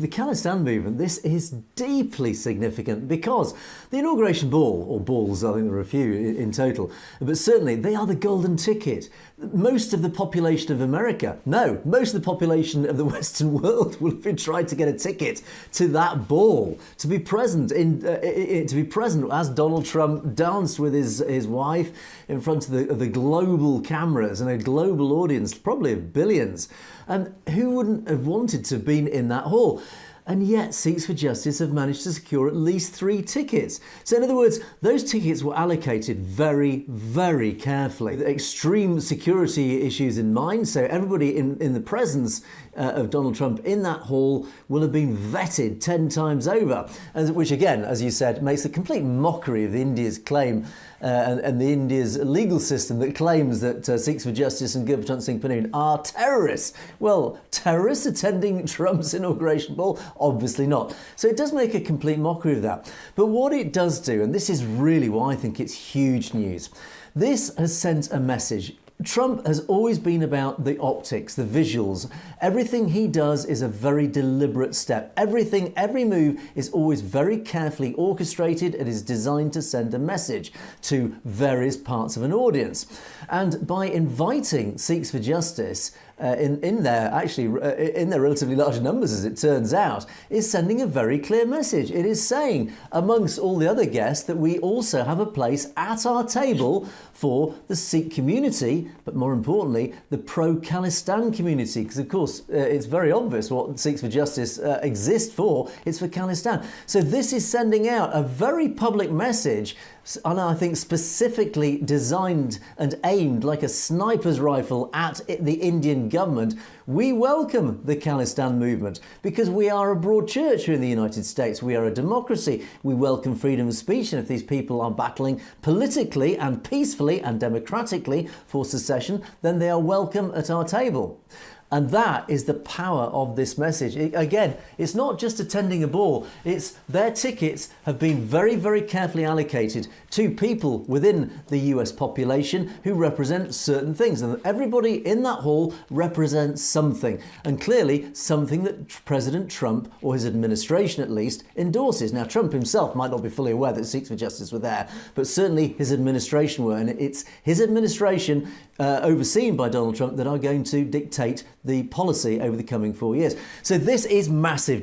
The Khalistan movement, this is deeply significant because the Inauguration Ball, or balls, I think there are a few in total, but certainly they are the golden ticket. Most of the population of America, no, most of the population of the Western world will have been trying to get a ticket to that ball, to be present as Donald Trump danced with his wife in front of the global cameras and a global audience, probably of billions. And who wouldn't have wanted to have been in that hall? And yet Seats for Justice have managed to secure at least 3 tickets. So in other words, those tickets were allocated very, very carefully. The extreme security issues in mind, so everybody in the presence of Donald Trump in that hall will have been vetted 10 times over, which again, as you said, makes a complete mockery of India's claim and the India's legal system that claims that Seats for Justice and Gurpratap Singh Pannu are terrorists. Well, terrorists attending Trump's inauguration ball? Obviously not. So it does make a complete mockery of that. But what it does do, and this is really why I think it's huge news, this has sent a message. Trump has always been about the optics, the visuals. Everything he does is a very deliberate step. Every move is always very carefully orchestrated and is designed to send a message to various parts of an audience. And by inviting Seats for Justice in their relatively large numbers, as it turns out, is sending a very clear message. It is saying, amongst all the other guests, that we also have a place at our table for the Sikh community, but more importantly, the pro-Khalistan community, because of course it's very obvious what Seats for Justice exist for. It's for Khalistan. So this is sending out a very public message, and I think specifically designed and aimed like a sniper's rifle at the Indian government. We welcome the Khalistan movement because we are a broad church here in the United States. We are a democracy. We welcome freedom of speech, and if these people are battling politically and peacefully and democratically for secession, then they are welcome at our table. And that is the power of this message. Again, it's not just attending a ball. It's their tickets have been very, very carefully allocated to people within the US population who represent certain things. And everybody in that hall represents something. And clearly something that President Trump, or his administration at least, endorses. Now, Trump himself might not be fully aware that Seats for Justice were there, but certainly his administration were. And it's his administration, overseen by Donald Trump, that are going to dictate the policy over the coming 4 years. So this is massive.